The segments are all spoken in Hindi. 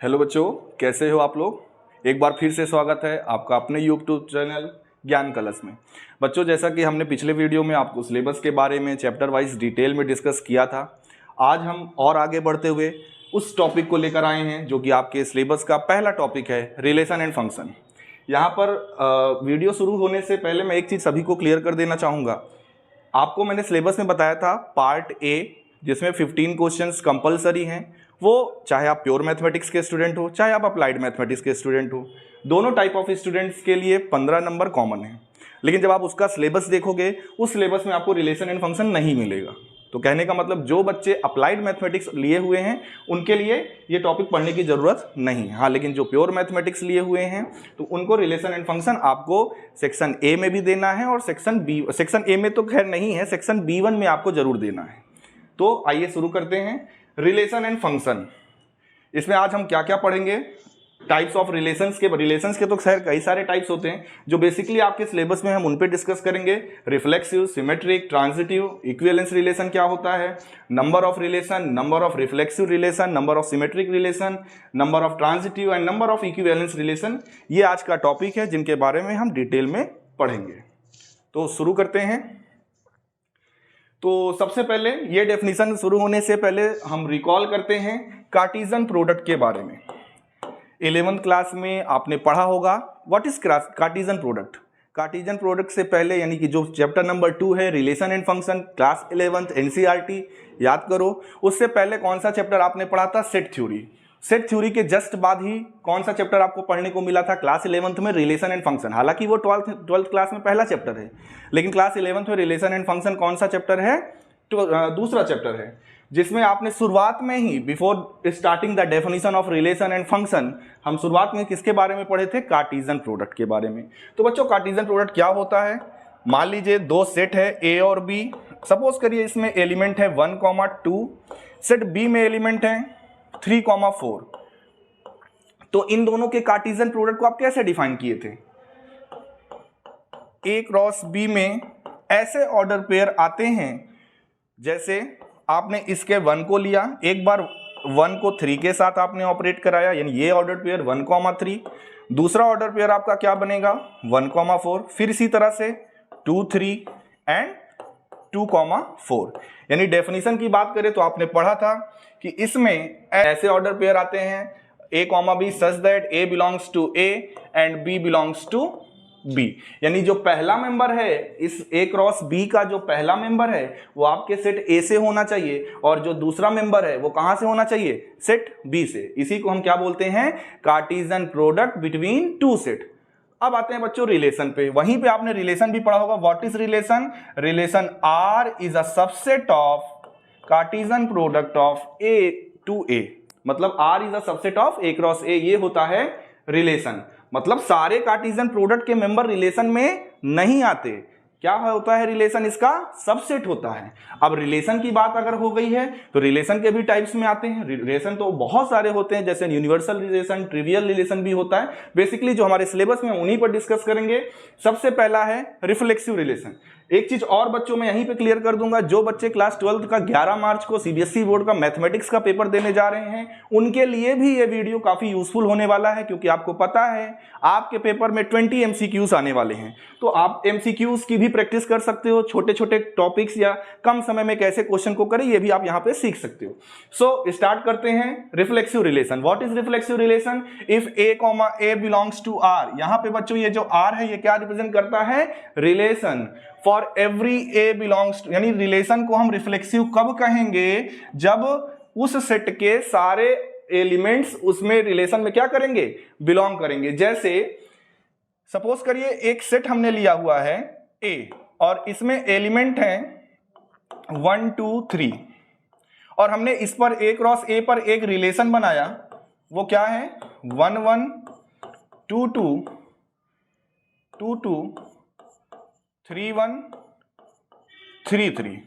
हेलो बच्चों, कैसे हो आप लोग। एक बार फिर से स्वागत है आपका अपने यूट्यूब चैनल ज्ञान कलश में। बच्चों, जैसा कि हमने पिछले वीडियो में आपको सिलेबस के बारे में चैप्टर वाइज डिटेल में डिस्कस किया था, आज हम और आगे बढ़ते हुए उस टॉपिक को लेकर आए हैं जो कि आपके सिलेबस का पहला टॉपिक है, रिलेशन एंड फंक्शन। यहाँ पर वीडियो शुरू होने से पहले मैं एक चीज़ सभी को क्लियर कर देना चाहूँगा। आपको मैंने सिलेबस में बताया था पार्ट ए, जिसमें 15 क्वेश्चंस कंपलसरी हैं। वो चाहे आप प्योर मैथमेटिक्स के स्टूडेंट हो, चाहे आप अप्लाइड मैथमेटिक्स के स्टूडेंट हो, दोनों टाइप ऑफ स्टूडेंट्स के लिए 15 नंबर कॉमन है। लेकिन जब आप उसका सिलेबस देखोगे, उस सिलेबस में आपको रिलेशन एंड फंक्शन नहीं मिलेगा। तो कहने का मतलब जो बच्चे अप्लाइड मैथमेटिक्स लिए हुए हैं उनके लिए ये टॉपिक पढ़ने की ज़रूरत नहीं है। हाँ, लेकिन जो प्योर मैथमेटिक्स लिए हुए हैं तो उनको रिलेशन एंड फंक्शन आपको सेक्शन ए में भी देना है और सेक्शन ए में तो खैर नहीं है, सेक्शन B1 में आपको जरूर देना है। तो आइए शुरू करते हैं रिलेशन एंड फंक्शन। इसमें आज हम क्या क्या पढ़ेंगे, टाइप्स ऑफ रिलेशंस के तो खैर कई सारे टाइप्स होते हैं जो बेसिकली आपके सिलेबस में हम उन पे डिस्कस करेंगे। Reflexive, symmetric, transitive, equivalence relation क्या होता है, number of relation, number of reflexive relation, number of symmetric relation, number of transitive and number of equivalence relation, ये आज का टॉपिक है जिनके बारे में हम डिटेल में पढ़ेंगे। तो शुरू करते हैं। तो सबसे पहले ये डेफिनेशन शुरू होने से पहले हम रिकॉल करते हैं कार्टेशियन प्रोडक्ट के बारे में। 11th क्लास में आपने पढ़ा होगा what is Cartesian product. Cartesian product से पहले यानी कि जो चैप्टर नंबर 2 है relation and function, class 11th NCERT याद करो। उससे पहले कौन सा चैप्टर आपने पढ़ा था, सेट थ्योरी। सेट थ्योरी के जस्ट बाद ही कौन सा चैप्टर आपको पढ़ने को मिला था, क्लास 11th में रिलेशन एंड फंक्शन। हालांकि वो 12th क्लास में पहला चैप्टर है, लेकिन क्लास 11th में रिलेशन एंड फंक्शन कौन सा चैप्टर है, दूसरा चैप्टर है, जिसमें आपने शुरुआत में ही before starting the definition of relation and function हम शुरुआत में किसके बारे में पढ़े थे, कार्टेशियन प्रोडक्ट के बारे में। तो बच्चों कार्टेशियन प्रोडक्ट क्या होता है, मान लीजिए दो सेट है A और B। सपोज करिए इसमें एलिमेंट है 1, 2, सेट B में एलिमेंट है 3, 4। तो इन दोनों के कार्टेशियन प्रोडक्ट को आप कैसे डिफाइन किए थे, A क्रॉस B में ऐसे ऑर्डर पेयर आते हैं जैसे आपने इसके 1 को लिया, एक बार 1 को 3 के साथ आपने ऑपरेट कराया, यानी ये ऑर्डर पेयर 1, 3। दूसरा ऑर्डर पेयर आपका क्या बनेगा 1, 4। फिर इसी तरह से 2, 3 एंड 2, 4। यानी डेफिनेशन की बात करें तो आपने पढ़ा था कि इसमें ऐसे ऑर्डर पेयर आते हैं A, B such that A belongs to A and B belongs to B। यानी जो पहला मेंबर है इस A क्रॉस B का, जो पहला मेंबर है वो आपके सेट A से होना चाहिए और जो दूसरा मेंबर है वो कहां से होना चाहिए, सेट B से। इसी को हम क्या बोलते हैं, Cartesian product between two set. अब आते हैं बच्चों रिलेशन पे। वहीं पे आपने रिलेशन भी पढ़ा होगा। What is relation, relation R is a subset of Cartesian product of A to A। मतलब R is a subset of A cross A, ये होता है रिलेशन। मतलब सारे कार्टेशियन प्रोडक्ट के मेंबर रिलेशन में नहीं आते। क्या होता है रिलेशन, इसका सबसेट होता है। अब रिलेशन की बात अगर हो गई है तो रिलेशन के भी टाइप्स में आते हैं। रिलेशन तो बहुत सारे होते हैं, जैसे यूनिवर्सल रिलेशन, ट्रिवियल रिलेशन भी होता है। बेसिकली जो हमारे सिलेबस में उन्हीं पर डिस्कस करेंगे। सबसे पहला है रिफ्लेक्सिव रिलेशन। एक चीज और बच्चों मैं यहीं पे क्लियर कर दूंगा, जो बच्चे क्लास 12th का 11 मार्च को CBSE बोर्ड का मैथमेटिक्स का पेपर देने जा रहे हैं उनके लिए भी ये वीडियो काफी यूजफुल होने वाला है, क्योंकि आपको पता है आपके पेपर में 20 MCQs आने वाले हैं। तो आप MCQs की भी प्रैक्टिस कर सकते हो, छोटे छोटे टॉपिक्स या कम समय में कैसे क्वेश्चन को करें ये भी आप यहाँ पे सीख सकते हो। सो स्टार्ट करते हैं reflexive relation. What is reflexive relation, if A belongs to R। यहाँ पे बच्चों ये जो R है ये क्या रिप्रेजेंट करता है, relation. For every A belongs to, यानी रिलेशन को हम रिफ्लेक्सिव कब कहेंगे, जब उस सेट के सारे एलिमेंट्स उसमें रिलेशन में क्या करेंगे, बिलोंग करेंगे। जैसे सपोज करिए एक सेट हमने लिया हुआ है A और इसमें एलिमेंट हैं 1, 2, 3 और हमने इस पर A क्रॉस A पर एक रिलेशन बनाया, वो क्या है 1, 1, 2, 2, 2, 2, 3, 1, 3, 3।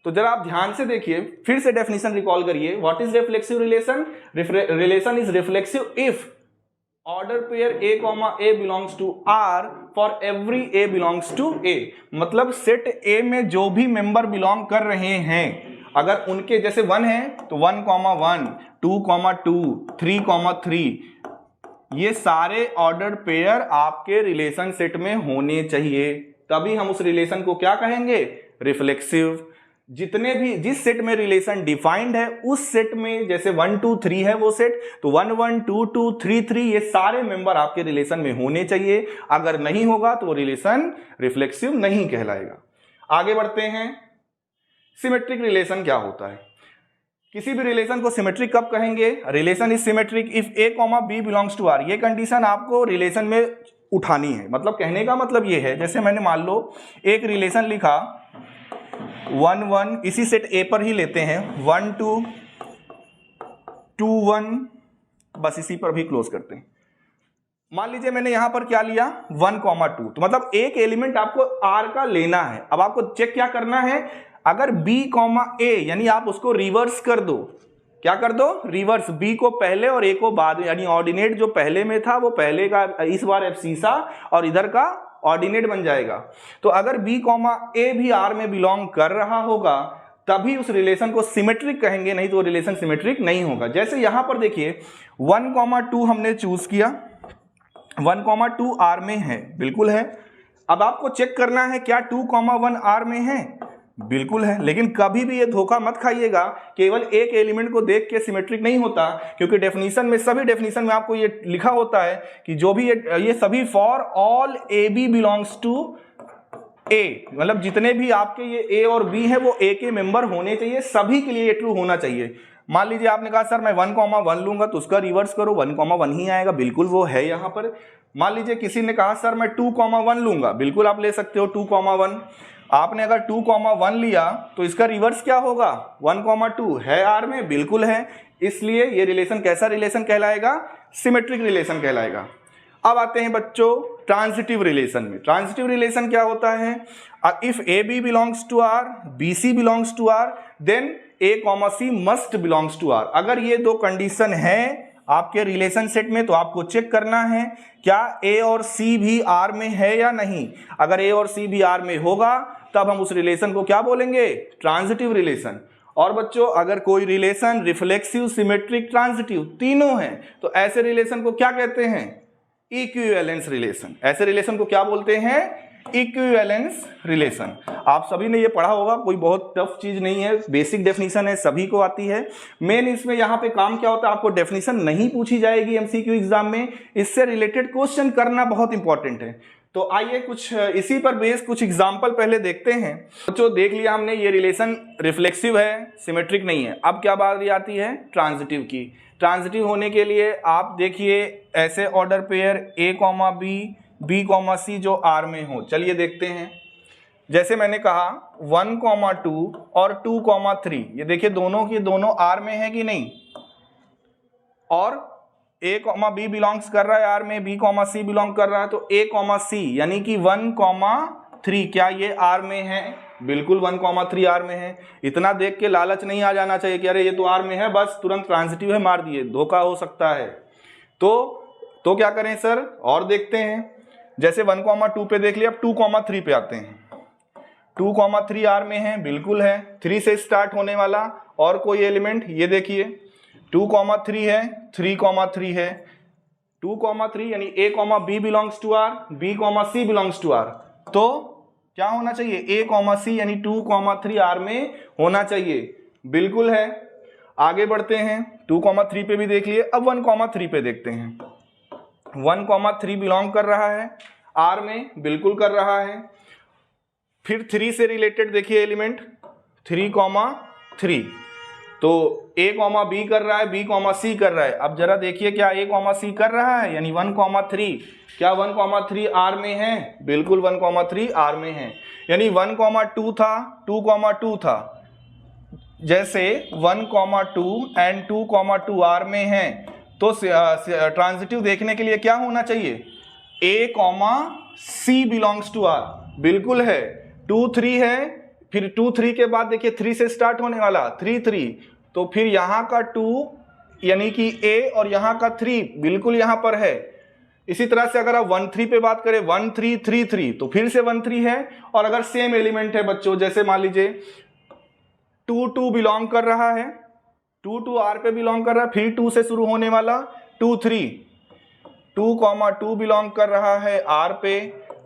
तो जरा आप ध्यान से देखिए, फिर से डेफिनेशन रिकॉल करिए। What is reflexive relation, relation is reflexive if order pair A belongs to R for every A belongs to A। मतलब सेट A में जो भी मेंबर बिलोंग कर रहे हैं अगर उनके जैसे 1 है तो 1,1, 2,2, 3,3, ये सारे ऑर्डर्ड पेयर आपके रिलेशन सेट में होने चाहिए, तभी हम उस रिलेशन को क्या कहेंगे, रिफ्लेक्सिव। जितने भी जिस सेट में रिलेशन डिफाइंड है उस सेट में जैसे 1 2 3 है वो सेट, तो 1 1 2 2 3 3 ये सारे मेंबर आपके रिलेशन में होने चाहिए। अगर नहीं होगा तो वो रिलेशन रिफ्लेक्सिव नहीं कहलाएगा। आगे बढ़ते हैं, सिमेट्रिक रिलेशन क्या होता है। किसी भी रिलेशन को सिमेट्रिक कब कहेंगे, relation is symmetric if A, B belongs to R। ये कंडीशन आपको रिलेशन में उठानी है। मतलब कहने का मतलब ये है, जैसे मैंने मान लो एक रिलेशन लिखा 1 1, इसी सेट A पर ही लेते हैं, 1 2 2 1, बस इसी पर भी क्लोज करते हैं। मान लीजिए मैंने यहां पर क्या लिया 1,2, तो मतलब एक एलिमेंट आपको R का लेना है। अब आपको चेक क्या करना है, अगर B, A यानी आप उसको रिवर्स कर दो, क्या कर दो, रिवर्स, B को पहले और A को बाद में, यानी ऑर्डिनेट जो पहले में था वो पहले का इस बार एब्सीसा और इधर का ऑर्डिनेट बन जाएगा। तो अगर B, A भी R में बिलोंग कर रहा होगा तभी उस रिलेशन को सिमेट्रिक कहेंगे, नहीं तो रिलेशन सिमेट्रिक नहीं होगा। जैसे यहां पर देखिए 1,2 हमने चूज किया, 1,2 R में है, बिल्कुल है। अब आपको चेक करना है क्या 2,1 R में है, बिल्कुल है। लेकिन कभी भी ये धोखा मत खाइएगा, केवल एक एलिमेंट को देख के सिमेट्रिक नहीं होता, क्योंकि डेफिनेशन में, सभी डेफिनेशन में आपको ये लिखा होता है कि जो भी ये सभी for all A B belongs to A, मतलब जितने भी आपके ये ए और बी है वो ए के मेंबर होने चाहिए, सभी के लिए ये ट्रू होना चाहिए। मान लीजिए आपने कहा सर मैं 1,1 लूंगा, तो उसका रिवर्स करो, 1,1 ही आएगा, बिल्कुल वो है यहाँ पर। मान लीजिए किसी ने कहा सर मैं 2,1 लूंगा, बिल्कुल आप ले सकते हो 2,1। आपने अगर 2,1 लिया तो इसका रिवर्स क्या होगा, 1,2 है आर में, बिल्कुल है। इसलिए ये रिलेशन कैसा रिलेशन कहलाएगा, सिमेट्रिक रिलेशन कहलाएगा। अब आते हैं बच्चों ट्रांजिटिव रिलेशन में। ट्रांजिटिव रिलेशन क्या होता है, if A B belongs to R, B C belongs to R, then A comma C must belongs to R. अगर ये दो कंडीशन है आपके रिलेशन सेट में तो आपको चेक करना है क्या ए और सी भी आर में है या नहीं। अगर ए और सी भी आर में होगा तब हम उस रिलेशन को क्या बोलेंगे, ट्रांजिटिव रिलेशन। और बच्चों अगर कोई रिलेशन रिफ्लेक्सिव, सिमेट्रिक, ट्रांजिटिव तीनों हैं तो ऐसे रिलेशन को क्या कहते हैं, इक्विवेलेंस रिलेशन। ऐसे रिलेशन को क्या बोलते हैं, इक्विवेलेंस रिलेशन। आप सभी ने ये पढ़ा होगा, कोई बहुत टफ चीज नहीं है, बेसिक डेफिनेशन है, सभी को आती है। मेन इसमें यहाँ पे काम क्या होता है, आपको डेफिनेशन नहीं पूछी जाएगी एमसीक्यू एग्जाम में, इससे रिलेटेड क्वेश्चन करना बहुत इंपॉर्टेंट है। तो आइए कुछ इसी पर बेस कुछ एग्जाम्पल पहले देखते हैं। बच्चों देख लिया हमने ये रिलेशन रिफ्लेक्सिव है, सिमेट्रिक नहीं है। अब क्या बात आती है ट्रांजिटिव की। ट्रांजिटिव होने के लिए आप देखिए ऐसे order pair A comma B, B comma C जो आर में हो। चलिए देखते हैं। जैसे मैंने कहा 1,2 और 2,3, ये देखिए दोनों की दोनों आर में है कि नहीं, और ए कॉमा बी बिलोंग्स कर रहा है आर में, बी कॉमा सी बिलोंग कर रहा है, तो ए कॉमा सी यानी कि 1,3 क्या ये आर में है, बिल्कुल 1,3 आर में है। इतना देख के लालच नहीं आ जाना चाहिए कि अरे ये तो आर में है, बस तुरंत ट्रांजिटिव है मार दिए, धोखा हो सकता है। तो क्या करें सर, और देखते हैं। जैसे 1,2 पे देख लिया, अब 2,3 पे आते हैं। 2,3 आर में है, बिल्कुल है। 3 से स्टार्ट होने वाला और कोई एलिमेंट, ये देखिए 2,3 है, 3,3 है। 2,3 यानी A comma B belongs to R, B comma C belongs to R. तो क्या होना चाहिए, ए कॉमा सी यानी 2,3 आर में होना चाहिए, बिल्कुल है। आगे बढ़ते हैं, 2,3 पे भी देख लिए। अब 1,3 पे देखते हैं। 1,3 बिलोंग कर रहा है आर में, बिल्कुल कर रहा है। फिर 3 से रिलेटेड देखिए एलिमेंट 3,3, तो ए कॉमा बी कर रहा है, बी कॉमा सी कर रहा है। अब जरा देखिए क्या ए कॉमा सी कर रहा है, यानी 1,3, क्या 1,3 आर में है, बिल्कुल 1,3 आर में है। यानी 1,2 था, 2,2 था। जैसे 1,2 एंड 2,2 आर में है तो ट्रांजिटिव देखने के लिए क्या होना चाहिए, A comma C belongs to R, बिल्कुल है। 2 3 है, फिर 2 3 के बाद देखिए 3 से स्टार्ट होने वाला 3 3, तो फिर यहां का 2 यानी कि ए और यहां का 3 बिल्कुल यहां पर है। इसी तरह से अगर आप 1 3 पे बात करें 1 3 3 3, तो फिर से 1 3 है। और अगर सेम एलिमेंट है बच्चों, जैसे मान लीजिए 2 2 बिलोंग कर रहा है, 2 2 R पे बिलोंग कर रहा है, फिर 2 से शुरू होने वाला 2 3, 2, 2 बिलोंग कर रहा है R पे,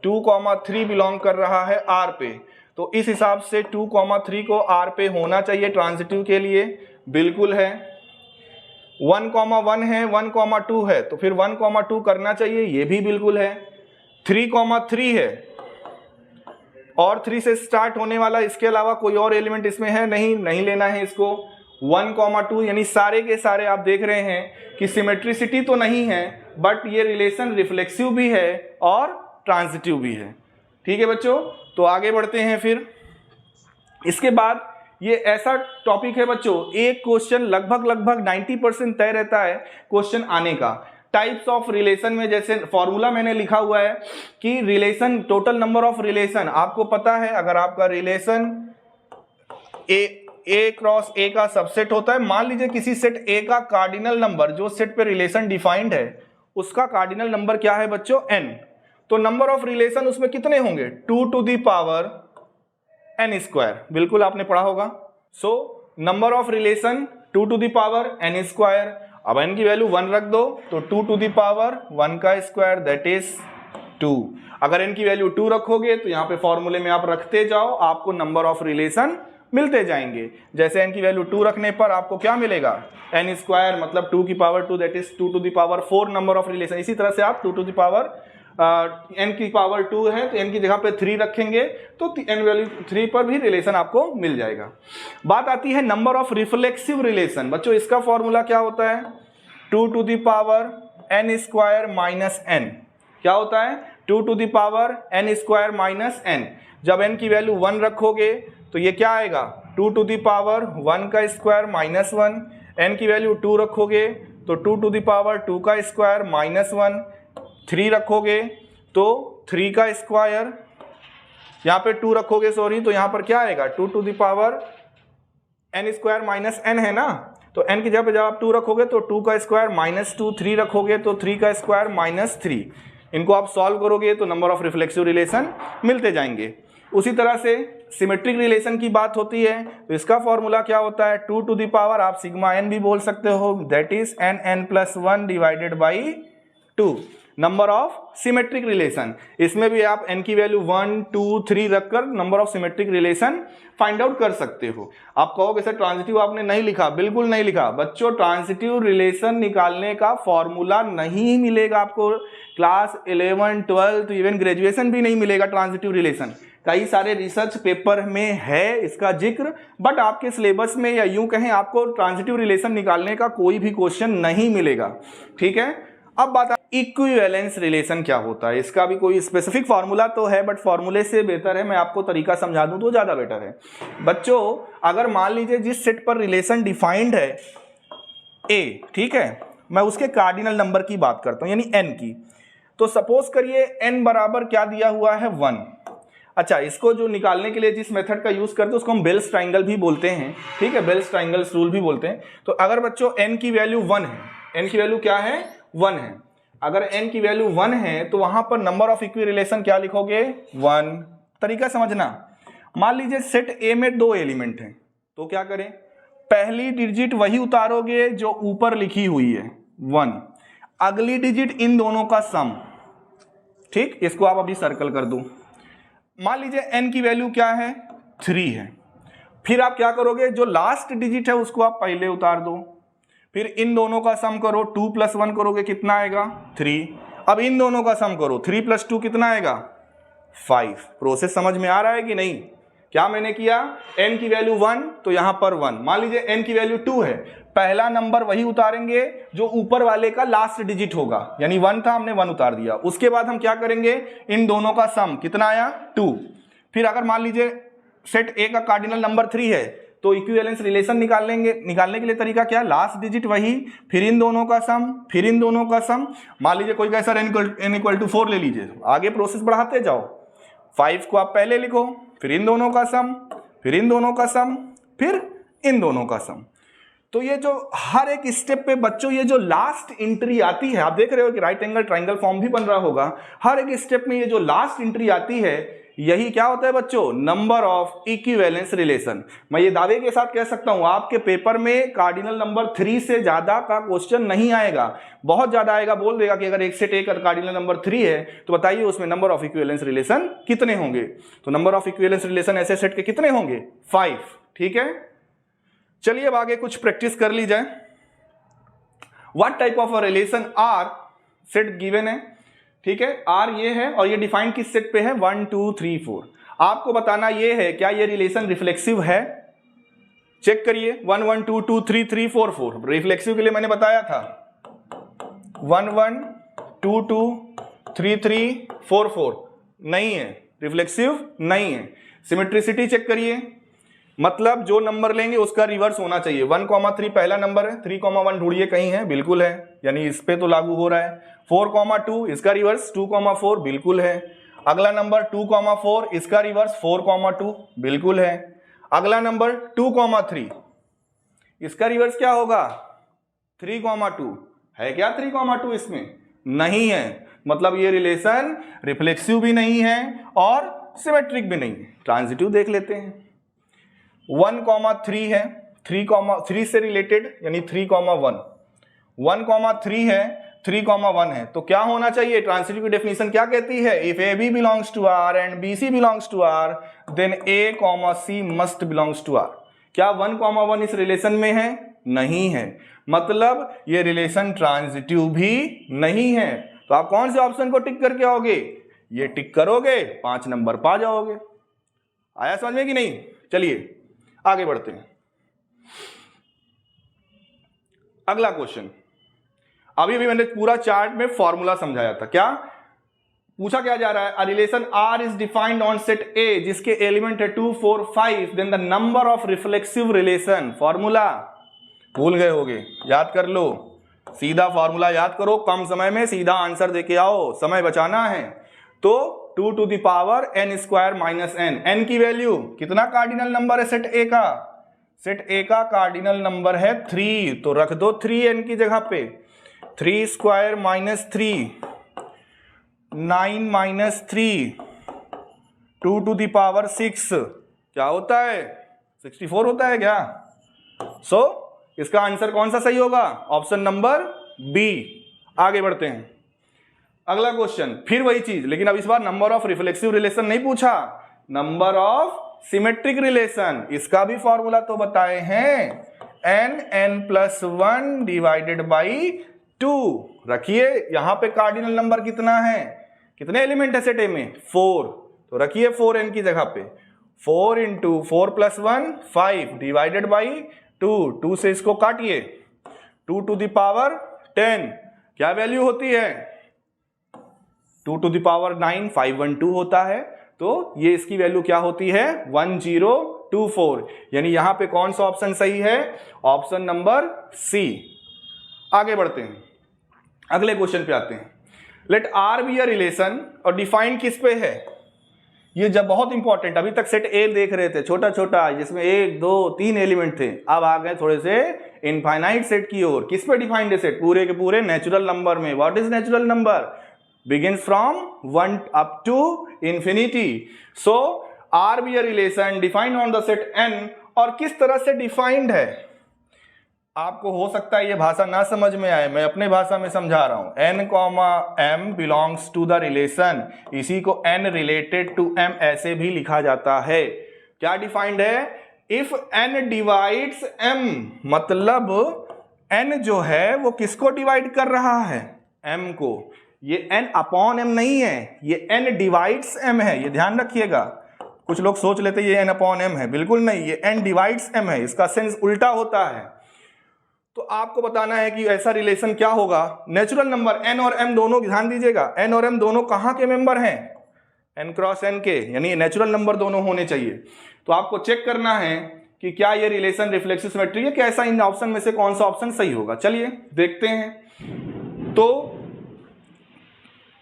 2, 3 बिलोंग कर रहा है R पे। तो इस हिसाब से 2, 3 को R पे होना चाहिए ट्रांजिटिव के लिए, बिल्कुल है। 1, 1 है, 1, 2 है, तो फिर 1, 2 करना चाहिए, ये भी बिल्कुल है। 3, 3 है और 3 से स्टार्ट होने वाला, इसके अलावा कोई और एलिमेंट इसमें है नहीं लेना है इसको। 1, 2 यानी सारे के सारे आप देख रहे हैं कि सिमेट्रिसिटी तो नहीं है, बट ये रिलेशन रिफ्लेक्सिव भी है और ट्रांजिटिव भी है। ठीक है बच्चों, तो आगे बढ़ते हैं। फिर इसके बाद ये ऐसा टॉपिक है बच्चों, एक क्वेश्चन लगभग 90% तय रहता है क्वेश्चन आने का। टाइप्स ऑफ रिलेशन में जैसे फॉर्मूला मैंने लिखा हुआ है कि relation, total number of relation, आपको पता है अगर आपका रिलेशन ए क्रॉस ए का सबसेट होता है, मान लीजिए किसी सेट ए का कार्डिनल नंबर, जो सेट पे रिलेशन डिफाइंड है उसका कार्डिनल नंबर क्या है बच्चों, n, तो नंबर ऑफ रिलेशन उसमें कितने होंगे, 2 to the power n square, बिल्कुल आपने पढ़ा होगा। So number of relation 2 to the power n square. अब n की वैल्यू 1 रख दो तो 2 टू द पावर 1 का स्क्वायर दैट इज 2। अगर n की वैल्यू 2 रखोगे तो यहाँ पे फॉर्मूले में आप रखते जाओ, आपको नंबर ऑफ रिलेशन मिलते जाएंगे। जैसे n की वैल्यू 2 रखने पर आपको क्या मिलेगा, n स्क्वायर मतलब 2 की power 2 that is 2 to the power 4 number of relation. इसी तरह से आप 2 टू द पावर n की पावर 2 है तो n की जगह पे 3 रखेंगे तो n वैल्यू 3 पर भी रिलेशन आपको मिल जाएगा। बात आती है नंबर ऑफ रिफ्लेक्सिव रिलेशन। बच्चों इसका फॉर्मूला क्या होता है, 2 to the power n square minus n। क्या होता है, 2 to the power n square minus n। जब n की वैल्यू 1 रखोगे तो ये क्या आएगा, 2 टू द पावर 1 का स्क्वायर माइनस 1। n की वैल्यू 2 रखोगे तो 2 टू द पावर 2 का स्क्वायर माइनस 1। 3 रखोगे तो 3 का स्क्वायर, यहाँ पे 2 रखोगे सॉरी, तो यहाँ पर क्या आएगा, 2 to the power n square minus n है ना, तो n की जगह पे जब आप 2 रखोगे तो 2 का स्क्वायर माइनस 2। 3 रखोगे तो 3 का स्क्वायर माइनस 3। इनको आप सॉल्व करोगे तो नंबर ऑफ रिफ्लेक्सिव रिलेशन मिलते जाएंगे। उसी तरह से सिमेट्रिक रिलेशन की बात होती है तो इसका फॉर्मूला क्या होता है, 2 टू द पावर आप सिग्मा n भी बोल सकते हो, that is n plus 1 divided by 2 number of symmetric relation. इसमें भी आप n की वैल्यू 1 2 3 रखकर number of symmetric relation find out कर सकते हो। आप कहोगे सर ट्रांजिटिव आपने नहीं लिखा, बिल्कुल नहीं लिखा बच्चों। ट्रांजिटिव रिलेशन निकालने का फॉर्मूला नहीं मिलेगा आपको, क्लास 11 12 इवन ग्रेजुएशन भी नहीं मिलेगा ट्रांजिटिव रिलेशन। कई सारे रिसर्च पेपर में है इसका जिक्र, बट आपके सिलेबस में या यूं कहें आपको ट्रांजिटिव रिलेशन निकालने का कोई भी क्वेश्चन नहीं मिलेगा। ठीक है, अब बात इक्विवेलेंस रिलेशन क्या होता है। इसका भी कोई स्पेसिफिक फार्मूला तो है, बट फार्मूले से बेहतर है मैं आपको तरीका समझा दूं तो ज्यादा बेटर है। बच्चों अगर मान लीजिए जिस सेट पर रिलेशन डिफाइंड है ए, ठीक है, मैं उसके कार्डिनल नंबर की बात करता हूं यानी n की, तो सपोज करिए n बराबर क्या दिया हुआ है 1। अच्छा, इसको जो निकालने के लिए जिस मेथड का यूज करते हैं उसको हम बेल्स ट्राइंगल भी बोलते हैं। ठीक है, बेल्स ट्राइंगल्स रूल भी बोलते हैं। तो अगर बच्चों n की वैल्यू 1 है, n की वैल्यू क्या है 1 है, अगर n की वैल्यू 1 है तो वहां पर नंबर ऑफ इक्वी रिलेशन क्या लिखोगे 1। तरीका समझना, मान लीजिए सेट A में 2 एलिमेंट हैं तो क्या करें, पहली डिजिट वही उतारोगे जो ऊपर लिखी हुई है 1, अगली डिजिट इन दोनों का सम। ठीक, इसको आप अभी सर्कल कर दो। मान लीजिए n की वैल्यू क्या है 3 है, फिर आप क्या करोगे, जो लास्ट डिजिट है उसको आप पहले उतार दो, फिर इन दोनों का सम करो, 2 + 1 करोगे कितना आएगा 3। अब इन दोनों का सम करो, 3 + 2 कितना आएगा 5। प्रोसेस समझ में आ रहा है कि नहीं। क्या मैंने किया, n की वैल्यू 1 तो यहां पर 1, मान लीजिए n की वैल्यू 2 है, पहला नंबर वही उतारेंगे जो ऊपर वाले का लास्ट डिजिट होगा, यानी 1 था हमने 1 उतार दिया। उसके बाद हम क्या करेंगे, इन दोनों का सम कितना आया 2। फिर अगर मान लीजिए सेट A का कार्डिनल नंबर 3 है तो इक्विवेलेंस रिलेशन निकालने के लिए तरीका क्या, लास्ट डिजिट वही, फिर इन दोनों का सम, फिर इन दोनों का सम। मान लीजिए कोई कैसा n = 4 ले लीजिए, आगे प्रोसेस बढ़ाते जाओ। 5 को आप पहले लिखो, फिर इन दोनों का सम, फिर इन दोनों का सम, फिर इन दोनों का सम। तो ये जो हर एक स्टेप पे बच्चों ये जो लास्ट एंट्री आती है, आप देख रहे हो कि राइट एंगल ट्राइंगल फॉर्म भी बन रहा होगा, हर एक स्टेप में ये जो लास्ट एंट्री आती है यही क्या होता है बच्चों, नंबर ऑफ इक्विवेलेंस रिलेशन। मैं ये दावे के साथ कह सकता हूं आपके पेपर में कार्डिनल नंबर 3 से ज्यादा का क्वेश्चन नहीं आएगा, बहुत ज्यादा आएगा। बोल देगा कि अगर एक सेट ए का कार्डिनल नंबर 3 है तो बताइए उसमें नंबर ऑफ इक्विवेलेंस रिलेशन कितने होंगे। तो नंबर ऑफ इक्विवेलेंस रिलेशन ऐसे सेट के कितने होंगे, 5। ठीक है, चलिए अब आगे कुछ प्रैक्टिस कर ली जाए। What type of a relation are set given है, ठीक है, आर ये है और ये डिफाइन किस सेट पे है, 1 2 3 4। आपको बताना ये है क्या ये रिलेशन रिफ्लेक्सिव है, चेक करिए। 1 1 2 2 3 3 4 4 रिफ्लेक्सिव के लिए मैंने बताया था 1 1 2 2 3 3 4 4 नहीं है, रिफ्लेक्सिव नहीं है। सिमेट्रिसिटी चेक करिए, मतलब जो नंबर लेंगे उसका रिवर्स होना चाहिए। 1,3 पहला नंबर है, 3,1 ढूंढिए कहीं है, बिल्कुल है, यानी इस पे तो लागू हो रहा है। 4,2 इसका रिवर्स 2,4 बिल्कुल है। अगला नंबर 2,4 इसका रिवर्स 4,2 बिल्कुल है। अगला नंबर 2,3 इसका रिवर्स क्या होगा, 3,2 है क्या, 3,2 इसमें नहीं है, मतलब ये रिलेशन रिफ्लेक्सिव भी नहीं है और सिमेट्रिक भी नहीं है। ट्रांजिटिव देख लेते हैं। 1,3 है, 3 से रिलेटेड यानी 3,1, 1,3 है, 3,1 है, तो क्या होना चाहिए, ट्रांजिटिव की डेफिनेशन क्या कहती है, if A B belongs to R and B C belongs to R then A C must belongs to R. क्या 1,1 इस रिलेशन में है, नहीं है, मतलब ये रिलेशन ट्रांजिटिव भी नहीं है। तो आप कौन से ऑप्शन को टिक करके आओगे, ये टिक करोगे 5 नंबर पा जाओगे। आया समझ में कि नहीं, चलिए आगे बढ़ते हैं। अगला क्वेश्चन, अभी भी मैंने पूरा चार्ट में फॉर्मूला समझाया था, क्या पूछा क्या जा रहा है, a relation R is defined on set A जिसके एलिमेंट है 2 4 5 then the number of reflexive relation. Formula भूल गए होगे, याद कर लो, सीधा फॉर्मूला याद करो, कम समय में सीधा आंसर देके आओ, समय बचाना है। तो 2 to the power n square minus n, n की वैल्यू कितना कार्डिनल नंबर है सेट ए का, सेट ए का कार्डिनल नंबर है 3, तो रख दो 3n की जगह पे, 3 square minus 3, 9 minus 3, 2 to the power 6 क्या होता है, 64 होता है क्या। सो इसका आंसर कौन सा सही होगा, ऑप्शन नंबर बी। आगे बढ़ते हैं, अगला क्वेश्चन फिर वही चीज, लेकिन अब इस बार नंबर ऑफ रिफ्लेक्सिव रिलेशन नहीं पूछा, नंबर ऑफ सिमेट्रिक रिलेशन। इसका भी फॉर्मूला तो बताए हैं, n+1 डिवाइडेड बाई 2। रखिए यहां पे कार्डिनल नंबर कितना है, कितने एलिमेंट है सेट ए में, 4, तो रखिए 4n की जगह पे, 4 × 4 + 1 5 डिवाइडेड बाई 2, 2 से इसको काटिए, 2 to the power 10 क्या वैल्यू होती है, 2 to the power 9 512 होता है, तो ये इसकी वैल्यू क्या होती है, 1024, यानी यहां पे कौन सा ऑप्शन सही है, ऑप्शन नंबर सी। आगे बढ़ते हैं, अगले क्वेश्चन पे आते हैं। Let R be a relation, और डिफाइंड किस पे है, ये जब बहुत इंपॉर्टेंट, अभी तक सेट ए देख रहे थे छोटा छोटा जिसमें 1 2 3 एलिमेंट थे, अब आ गए थोड़े से इनफाइनाइट सेट की ओर। किस पे डिफाइंड है सेट, पूरे के पूरे नेचुरल नंबर में। What is natural number, begins from 1 up to infinity. So R be a relation defined on the set n, और किस तरह से डिफाइंड है, आपको हो सकता है ये भाषा ना समझ में आए, मैं अपने भाषा में समझा रहा हूं। n, m belongs to the relation, इसी को n related to m ऐसे भी लिखा जाता है। क्या डिफाइंड है, if n divides m, मतलब n जो है वो किसको डिवाइड कर रहा है, m को। ये n अपॉन m नहीं है, ये n डिवाइड्स m है, ये ध्यान रखिएगा। कुछ लोग सोच लेते ये n अपॉन m है, बिल्कुल नहीं, ये n डिवाइड्स m है, इसका सेंस उल्टा होता है। तो आपको बताना है कि ऐसा रिलेशन क्या होगा, नेचुरल नंबर n और m दोनों, ध्यान दीजिएगा, n और m दोनों कहाँ के मेंबर हैं, n क्रॉस n के, यानी नेचुरल नंबर दोनों होने चाहिए। तो आपको चेक करना है कि क्या ये रिलेशन रिफ्लेक्सिव सिमेट्री है, कि ऐसा इन ऑप्शन में से कौन सा ऑप्शन सही होगा। चलिए देखते हैं। तो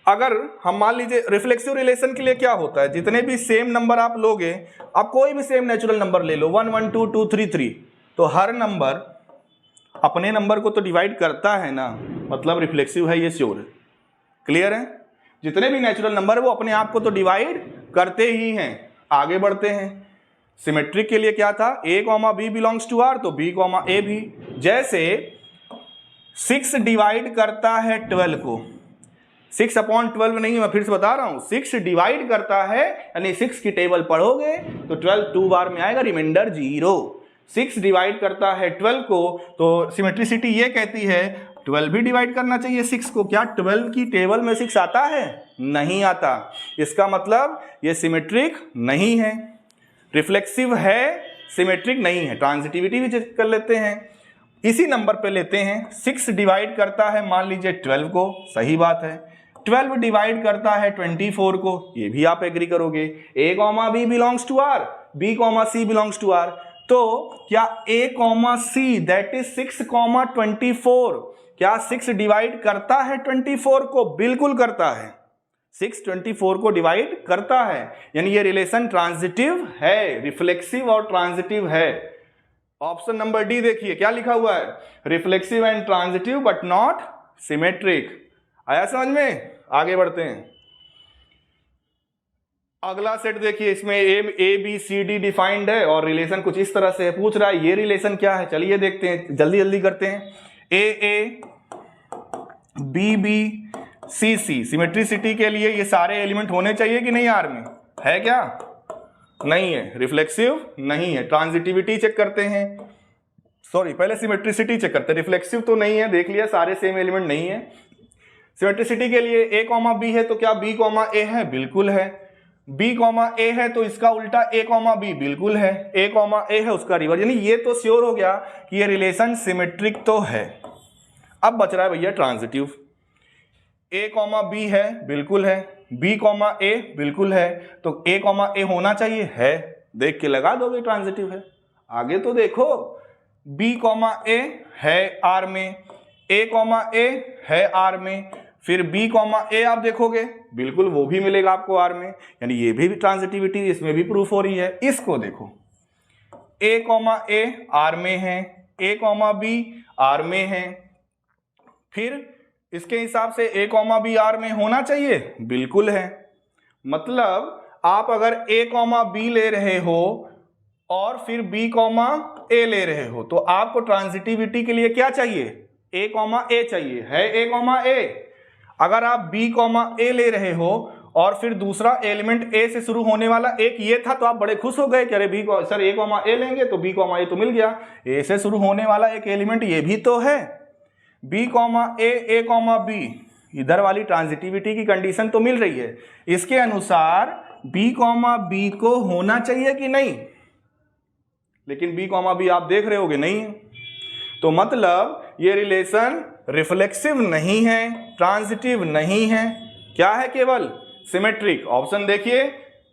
अगर हम मान लीजिए रिफ्लेक्सिव रिलेशन के लिए क्या होता है, जितने भी सेम नंबर आप लोगे, आप कोई भी सेम नेचुरल नंबर ले लो, 1 1 2 2 3 3, तो हर नंबर अपने नंबर को तो डिवाइड करता है ना, मतलब रिफ्लेक्सिव है, ये श्योर है। क्लियर है? जितने भी नेचुरल नंबर है वो अपने आप को तो डिवाइड करते ही हैं। आगे बढ़ते हैं। सिमेट्रिक के लिए क्या था, a comma B belongs to r, तो b कॉमा a भी। जैसे 6 डिवाइड करता है 12 को, 6/12 नहीं, मैं फिर से बता रहा हूं, 6 डिवाइड करता है, यानी 6 की टेबल पढ़ोगे तो 12 2 बार में आएगा, रिमाइंडर 0। 6 डिवाइड करता है 12 को, तो सिमेट्रिसिटी ये कहती है 12 भी डिवाइड करना चाहिए 6 को। क्या 12 की टेबल में 6 आता है? नहीं आता। इसका मतलब ये सिमेट्रिक नहीं है। रिफ्लेक्सिव है, सिमेट्रिक नहीं है। ट्रांजिटिविटी भी चेक कर लेते हैं। इसी नंबर पे लेते हैं, 6 डिवाइड करता है मान लीजिए 12 को, सही बात है। 12 डिवाइड करता है 24 को, ये भी आप एग्री करोगे। a comma B belongs to r, b comma C belongs to r, तो क्या a comma C that is 6,24, क्या 6 डिवाइड करता है 24 को? बिल्कुल करता है। 6 24 को डिवाइड करता है, यानी ये रिलेशन ट्रांजिटिव है, रिफ्लेक्सिव और ट्रांजिटिव है। ऑप्शन नंबर डी देखिए क्या लिखा हुआ है, reflexive and transitive but not symmetric. आया समझ में? आगे बढ़ते हैं। अगला सेट देखिए, इसमें A B C D defined है और रिलेशन कुछ इस तरह से है। पूछ रहा है ये रिलेशन क्या है, चलिए देखते हैं, जल्दी जल्दी करते हैं। A B B C C, symmetricity के लिए ये सारे एलिमेंट होने चाहिए कि नहीं आर में? है क्या? नहीं है, रिफ्लेक्सिव नहीं है। ट्रांजिटिविटी चेक करते हैं, सॉरी पहले सिमेट्रिसिटी चेक करते हैं। रिफ्लेक्सिव तो नहीं है, देख लिया सारे सेम एलिमेंट नहीं है। सिमेट्रिसिटी के लिए a कॉमा बी है, तो क्या b कॉमा a है? बिल्कुल है। b कॉमा a है तो इसका उल्टा a कॉमा b बिल्कुल है। a कॉमा a है उसका रिवर्स, यानी ये तो श्योर हो गया कि ये रिलेशन सिमेट्रिक तो है। अब बच रहा है भैया ट्रांजिटिव। a कॉमा b है, बिल्कुल है। b कॉमा a बिल्कुल है, तो a कॉमा a होना चाहिए, है। देख के लगा दोगे ट्रांजिटिव है। आगे तो देखो, b कॉमा a है r में, a कॉमा a है r में, फिर b कॉमा a आप देखोगे बिल्कुल वो भी मिलेगा आपको r में, यानी ये भी ट्रांजिटिविटी इसमें भी प्रूफ हो रही है। इसको देखो, a कॉमा a r में है, a कॉमा b r में है, फिर इसके हिसाब से a कॉमा बी आर में होना चाहिए, बिल्कुल है। मतलब आप अगर a कॉमा बी ले रहे हो और फिर b कॉमा a ले रहे हो, तो आपको ट्रांजिटिविटी के लिए क्या चाहिए? a कॉमा a चाहिए, है a कॉमा a। अगर आप b कॉमा a ले रहे हो और फिर दूसरा एलिमेंट a से शुरू होने वाला एक ये था, तो आप बड़े खुश हो गए कि अरे b को सर a कॉमा a लेंगे तो b कॉमा a तो मिल गया। a से शुरू होने वाला एक एलिमेंट ये भी तो है, b comma a comma b, इधर वाली ट्रांजिटिविटी की कंडीशन तो मिल रही है। इसके अनुसार b कॉमा b को होना चाहिए कि नहीं? लेकिन b कॉमा b आप देख रहे होगे नहीं, तो मतलब ये रिलेशन रिफ्लेक्सिव नहीं है, ट्रांजिटिव नहीं है, क्या है? केवल सिमेट्रिक। ऑप्शन देखिए,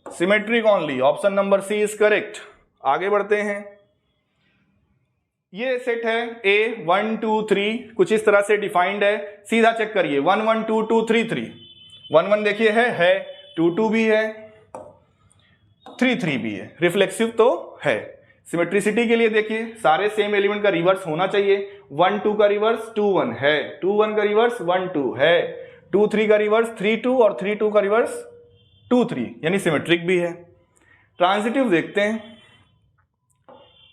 symmetric only. Option number C is correct. आगे बढ़ते हैं। ये सेट है A 1 2 3, कुछ इस तरह से डिफाइंड है। सीधा चेक करिए, 1 1 2 2 3 3, 1 1 देखिए है, 2 2 भी है, 3 3 भी है। रिफ्लेक्सिव तो है। सिमेट्रिसिटी के लिए देखिए, सारे सेम एलिमेंट का रिवर्स होना चाहिए। 1 2 का रिवर्स 2 1 है, 2 1 का रिवर्स 1 2 है, 2 3 का रिवर्स 3 2 और 3 2 का रिवर्स 2 3, यानी सिमेट्रिक भी है। ट्रांजिटिव देखते हैं,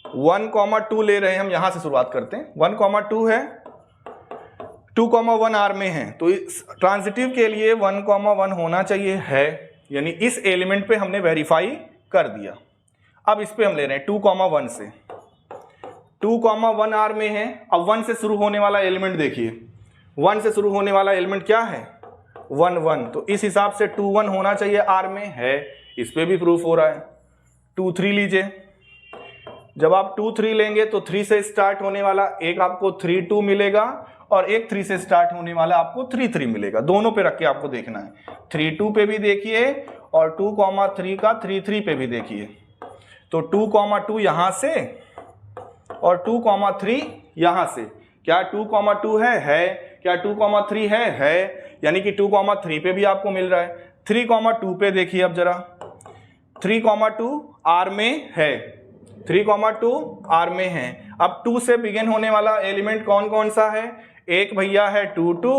1 कॉमा 2 ले रहे हैं हम, यहां से शुरुआत करते हैं। 1 कॉमा 2 है, 2 कॉमा 1 आर में है, तो इस ट्रांजिटिव के लिए 1 कॉमा 1 होना चाहिए, है, यानी इस एलिमेंट पे हमने वेरीफाई कर दिया। अब इस पे हम ले रहे हैं 2 कॉमा 1 से, 2 कॉमा 1 आर में है। अब 1 से शुरू होने वाला एलिमेंट देखिए, 1 से शुरू होने वाला एलिमेंट क्या है? 1 1, तो इस हिसाब से 2 1 होना चाहिए आर में, है। इस पे भी प्रूफ हो रहा है। 2 3 लीजिए, जब आप 2 3 लेंगे तो 3 से स्टार्ट होने वाला एक आपको 3 2 मिलेगा और एक 3 से स्टार्ट होने वाला आपको 3 3 मिलेगा। दोनों पे रख के आपको देखना है। 3 2 पे भी देखिए और 2 कॉमा 3 का 3 3 पे भी देखिए। तो 2 कॉमा 2 यहां से और 2 कॉमा 3 यहां से। क्या 2 कॉमा 2 है? क्या 2 कॉमा 3 है, यानी कि 2 कॉमा 3 पे भी आपको मिल रहा है। 3 कॉमा 2 पे देखिए अब जरा, 3 कॉमा 2 आर में है, 3,2 R में है। अब 2 से बिगिन होने वाला एलिमेंट कौन कौन सा है? एक भैया है 2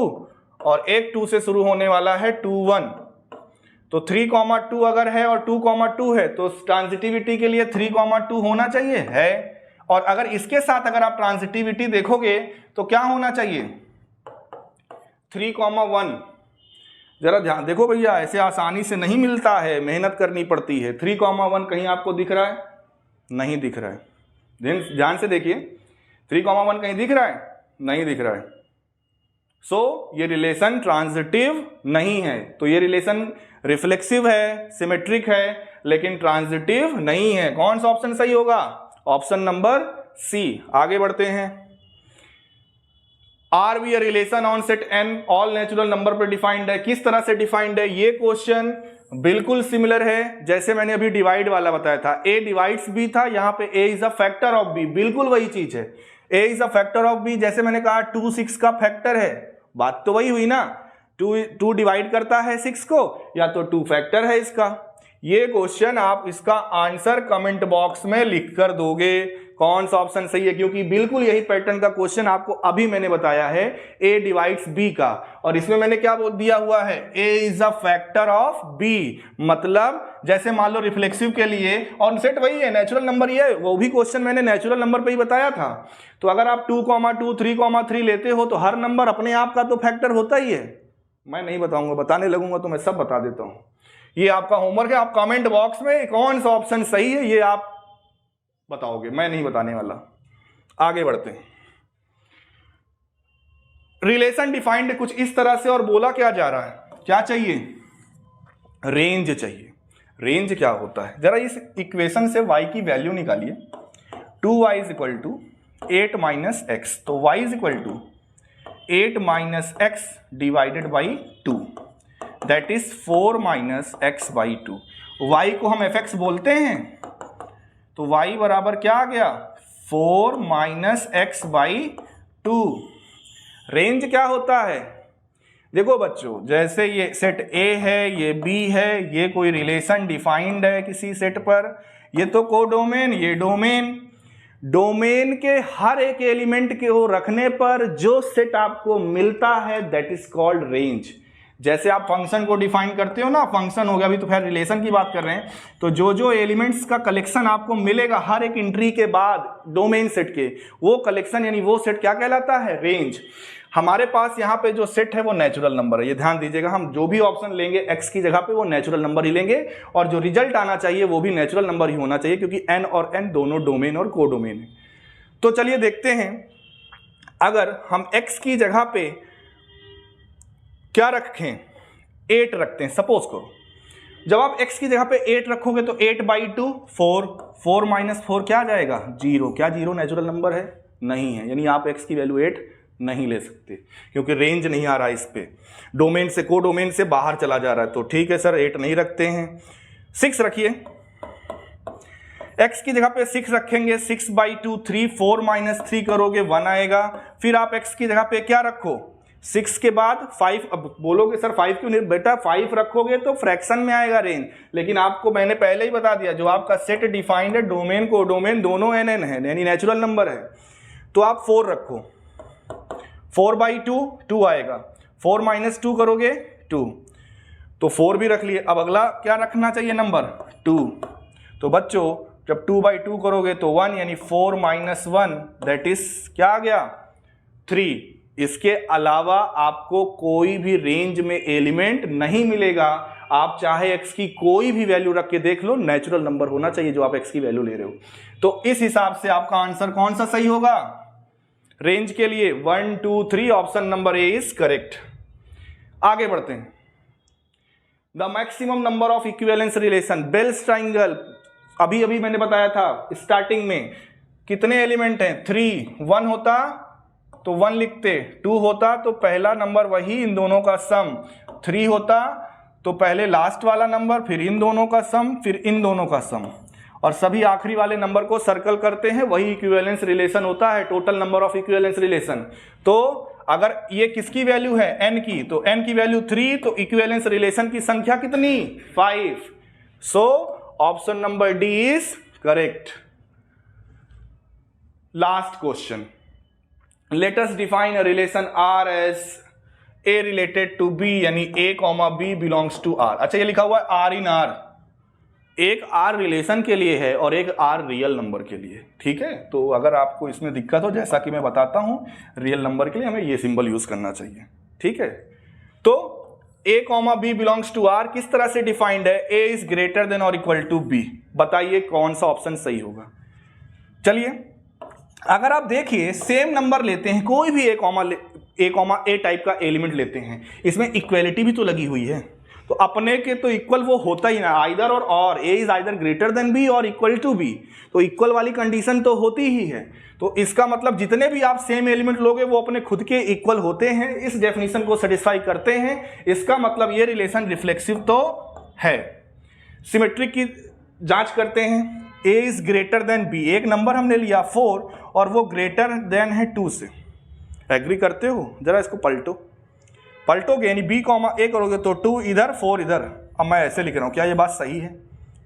और एक 2 से शुरू होने वाला है 2 तो 3,2 अगर है और 2,2 है तो ट्रांजिटिविटी के लिए 3,2 होना चाहिए है। और अगर इसके साथ अगर आप ट्रांजिटिविटी देखोगे तो क्या होना चाहिए? 3,1। जरा ध्यान देखो भैया, ऐसे आसानी से नहीं मिलता है, मेहनत करनी पड़ती है। 3,1 कहीं आपको दिख रहा है? नहीं दिख रहा है। ध्यान से देखिए, 3,1 कहीं दिख रहा है? नहीं दिख रहा है। ये रिलेशन ट्रांजिटिव नहीं है। तो ये रिलेशन रिफ्लेक्सिव है, सिमेट्रिक है, लेकिन ट्रांजिटिव नहीं है। कौन सा ऑप्शन सही होगा? Option number C. आगे बढ़ते हैं। R be a relation on set N all natural number पर डिफाइंड है। किस तरह से डिफाइंड है? ये क्वेश्चन बिल्कुल सिमिलर है जैसे मैंने अभी डिवाइड वाला बताया था। ए डिवाइड्स बी था, यहां पे A is a factor of B, बिल्कुल वही चीज है। A is a factor of B, जैसे मैंने कहा 2 6 का फैक्टर है, बात तो वही हुई ना। 2 डिवाइड करता है 6 को, या तो 2 फैक्टर है इसका। ये क्वेश्चन आप इसका आंसर कमेंट बॉक्स में लिख कर दोगे कौन सा ऑप्शन सही है, क्योंकि बिल्कुल यही पैटर्न का क्वेश्चन आपको अभी मैंने बताया है ए डिवाइड्स बी का। और इसमें मैंने क्या बोल दिया हुआ है? A is a factor of B. मतलब जैसे मान लो रिफ्लेक्सिव के लिए, और सेट वही है, नेचुरल नंबर ये है, वो भी क्वेश्चन मैंने नेचुरल नंबर पे ही बताया था। तो अगर आप 2,2 3,3 लेते हो तो हर नंबर अपने आप का तो फैक्टर होता ही है। मैं नहीं बताऊंगा, बताने लगूंगा तो मैं सब बता देता हूं। ये आपका होमवर्क है, आप कमेंट बॉक्स में कौन सा ऑप्शन सही है ये आप बताओगे, मैं नहीं बताने वाला। आगे बढ़ते हैं। रिलेशन डिफाइंड कुछ इस तरह से, और बोला क्या जा रहा है? क्या चाहिए? रेंज चाहिए। रेंज क्या होता है? जरा इस इक्वेशन से y की वैल्यू निकालिए। 2y = 8 - x, तो y = 8 - x divided by 2, that is 4 - x/2। y को हम fx बोलते हैं, तो y बराबर क्या आ गया? 4 - x/2। रेंज क्या होता है? देखो बच्चों, जैसे ये सेट A है, ये B है, ये कोई रिलेशन डिफाइंड है किसी सेट पर, ये तो कोडोमेन, ये डोमेन। डोमेन के हर एक एलिमेंट के हो रखने पर जो सेट आपको मिलता है दैट इज कॉल्ड रेंज। जैसे आप फंक्शन को डिफाइन करते हो ना, फंक्शन हो गया, अभी तो खैर रिलेशन की बात कर रहे हैं, तो जो जो एलिमेंट्स का कलेक्शन आपको मिलेगा हर एक एंट्री के बाद डोमेन सेट के, वो कलेक्शन यानी वो सेट क्या कहलाता है? रेंज। हमारे पास यहाँ पे जो सेट है वो नेचुरल नंबर है, ये ध्यान दीजिएगा। हम जो भी ऑप्शन लेंगे x की जगह पे वो नेचुरल नंबर ही लेंगे, और जो रिजल्ट आना चाहिए वो भी नेचुरल नंबर ही होना चाहिए, क्योंकि n और n दोनों डोमेन और कोडोमेन है। तो चलिए देखते हैं, अगर हम x की जगह पे क्या रखें? 8 रखते हैं, सपोज करो। जब आप x की जगह पे 8 रखोगे तो 8/2 4, 4 - 4 क्या आ जाएगा? 0। क्या 0 नेचुरल नंबर है? नहीं है, यानी आप x की वैल्यू 8 नहीं ले सकते, क्योंकि रेंज नहीं आ रहा है इस पे, डोमेन से कोडोमेन से बाहर चला जा रहा है। तो ठीक है सर, 8 नहीं रखते हैं, 6 रखिए। x की जगह पे 6 रखेंगे, 6/2 3, 4 - 3 करोगे 1 आएगा। फिर आप x की जगह पे क्या रखो? 6 के बाद 5। अब बोलोगे सर 5 क्यों नहीं? बेटा 5 रखोगे तो फ्रैक्शन में आएगा रेंज, लेकिन आपको मैंने पहले ही बता दिया, जो आपका सेट डिफाइंड है डोमेन कोडोमेन दोनों n है, यानी नेचुरल नंबर है। तो आप 4 रखो, 4/2 2 आएगा, 4 - 2 करोगे 2, तो 4 भी रख लिए। अब अगला क्या रखना चाहिए नंबर? 2। तो बच्चों जब 2/2 करोगे तो 1, यानी 4 - 1 दैट इज क्या आ गया? 3। इसके अलावा आपको कोई भी रेंज में एलिमेंट नहीं मिलेगा। आप चाहे x की कोई भी वैल्यू रख के देख लो, नेचुरल नंबर होना चाहिए जो आप x की वैल्यू ले रहे हो। तो इस हिसाब से आपका आंसर कौन सा सही होगा रेंज के लिए? 1 2 3, option number A is correct. आगे बढ़ते हैं। The maximum number of equivalence relation, Bell's triangle, अभी अभी मैंने बताया था स्टार्टिंग में, कितने एलिमेंट हैं? 3। 1 होता तो 1 लिखते, 2 होता तो पहला नंबर वही इन दोनों का सम, 3 होता तो पहले लास्ट वाला नंबर, फिर इन दोनों का सम, फिर इन दोनों का सम, और सभी आखिरी वाले नंबर को सर्कल करते हैं, वही इक्विवेलेंस रिलेशन होता है, total number of equivalence relation. तो अगर ये किसकी वैल्यू है? n की, तो n की वैल्यू 3, तो इक्विवेलेंस रिलेशन की संख्या कितनी? 5। So option number D is correct. Last question, let us define a relation R as A related to B, यानी A comma B belongs to R. अच्छा, ये लिखा हुआ है आर इन आर, एक आर रिलेशन के लिए है और एक आर रियल नंबर के लिए, ठीक है। तो अगर आपको इसमें दिक्कत हो, जैसा कि मैं बताता हूं, रियल नंबर के लिए हमें ये सिंबल यूज करना चाहिए, ठीक है। तो A comma B belongs to R किस तरह से डिफाइंड है, ए इज ग्रेटर देन और इक्वल टू बी। बताइए कौन सा ऑप्शन सही होगा। चलिए, अगर आप देखिए सेम नंबर लेते हैं, कोई भी ए कॉमा ए टाइप का एलिमेंट लेते हैं, इसमें इक्वेलिटी भी तो लगी हुई है, तो अपने के तो इक्वल वो होता ही ना, आइदर और A is either greater than B और इक्वल टू बी, तो इक्वल वाली कंडीशन तो होती ही है। तो इसका मतलब जितने भी आप सेम एलिमेंट लोगे वो अपने खुद के इक्वल होते हैं, इस डेफिनेशन को सेटिस्फाई करते हैं। इसका मतलब ये रिलेशन रिफ्लेक्सिव तो है। सिमेट्रिक की जांच करते हैं, ए इज ग्रेटर देन बी, एक नंबर हमने लिया 4 और वो ग्रेटर देन है 2 से, एग्री करते हो? जरा इसको पलटोगे, यानी बी कॉमा ए करोगे तो 2 इधर 4 इधर। अब मैं ऐसे लिख रहा हूं, क्या ये बात सही है?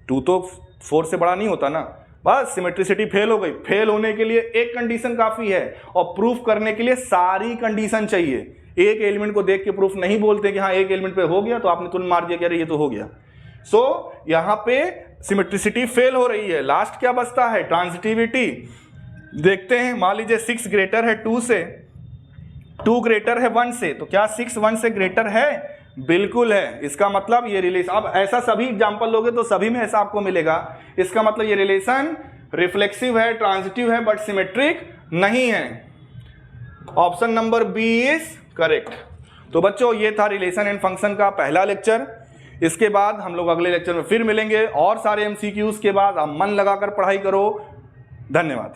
2 तो 4 से बड़ा नहीं होता ना, बस सिमेट्रिसिटी फेल हो गई। फेल होने के लिए एक कंडीशन काफी है और प्रूफ करने के लिए सारी कंडीशन चाहिए। एक एलिमेंट को देख के प्रूफ नहीं बोलते कि हाँ एक एलिमेंट पे हो गया तो आपने तुरंत मार दिया कि अरे ये तो हो गया। सो यहां पे सिमेट्रिसिटी फेल हो रही है। लास्ट क्या बचता है? ट्रांजिटिविटी। देखते हैं, मान लीजिए 6 ग्रेटर है 2 से, 2 ग्रेटर है 1 से, तो क्या 6 1 से ग्रेटर है? बिल्कुल है। इसका मतलब ये रिलेशन, अब ऐसा सभी एग्जांपल लोगे तो सभी में ऐसा आपको मिलेगा। इसका मतलब ये रिलेशन रिफ्लेक्सिव है, ट्रांजिटिव है, बट सिमेट्रिक नहीं है। Option number B is correct. तो बच्चों, ये था रिलेशन एंड फंक्शन का पहला लेक्चर। इसके बाद हम लोग अगले लेक्चर में फिर मिलेंगे और सारे एमसीक्यूज के बाद। आप मन लगाकर पढ़ाई करो। धन्यवाद।